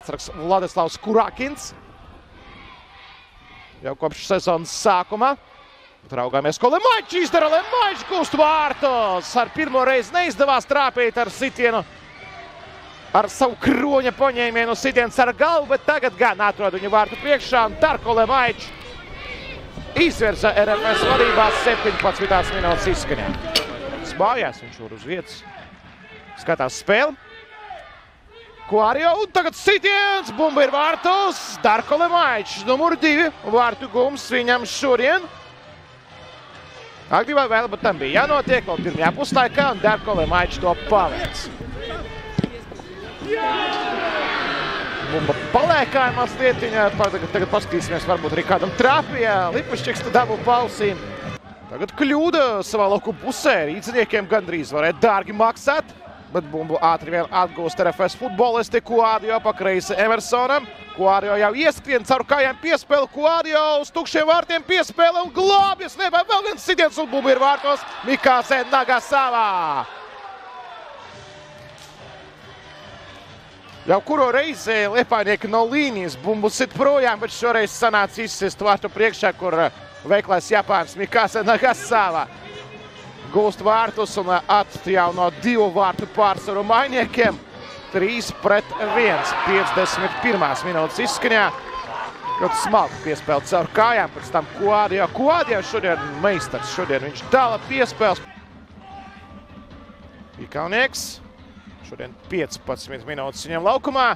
atsargs Vladislavs Kurakins. Jau kopš sezonas sākuma. Raugāmies, ko Lemaičs izdara. Lemaičs gūst vārtus. Ar pirmo reizi neizdevās trāpīt ar sitienu. Ar savu kroņa paņēmienu sitiens ar galvu, bet tagad gan atrod viņu vārtu priekšā. Un Darko Lemaičs izvirza RFS vadībā 17. minūtes izskaņā. Smājās viņš uz vietas. Skatās spēli. Kuario, un tagad sitiens, bumba ir vārtos. Darko Lemaičs, numur 2, vārtu gums viņam šurien. Aktīvā vēl, bet tam bija jānotiek vēl pirmajā puslaikā, un Darko Lemaičs to paveic. Bumba palēkāja mazlietiņā, tagad paskatīsimies, varbūt arī kādam trāpīja. Lipašķiks dabū pausīm. Tagad kļūda savā lauku pusē, rīdziniekiem gandrīz varētu dārgi maksāt. Bet bumbu ātri vien atgūst RFS futbolisti. Kuadio pa kreisi Emersonam. Kuadio jau ieskrien caur kājām piespēle. Kuadio uz tukšiem vārtiem piespēle un glābjas. Nebā vēl viens sitiens un bumbu ir vārtos. Mikāse Nagasavā. Jau kuro reizi Liepainieki no līnijas bumbu sit projām, bet šoreiz sanāca izsist vārtu priekšā, kur veiklais Japāns Mikāse Nagasavā gūst vārtus un atjauno 2 vārtu pārsvaru mainiekiem. 3-1, 51. minūtes izskaņā. Ļoti smalki piespēle caur kājām, pēc tam Kuadio. Kuadio šodien meistars, šodien viņš dala piespēles. Ikaunieks, šodien 15 minūtes viņam laukumā.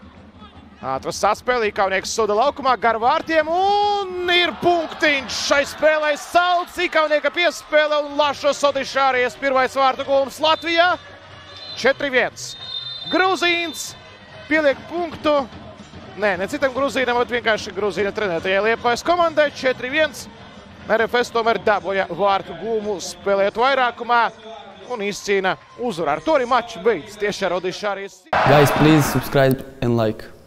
Ātras saspēle, Ikaunieks suda laukumā gar vārtiem un ir punktiņš šai spēlē. Sauc Ikaunieka piespēle un Lašos Odišāries pirmais vārtu gūms Latvijā. 4-1. Gruzīns pieliek punktu. Ne citam Gruzīnam, bet vienkārši Gruzīna trenētajai Liepājas komandai. 4-1. RFS tomēr dabūja vārtu gūmu spēlēt vairākumā un izcīna uzvaru. Ar to arī mačs beidz tieši ar Odišāries. Guys, please subscribe and like.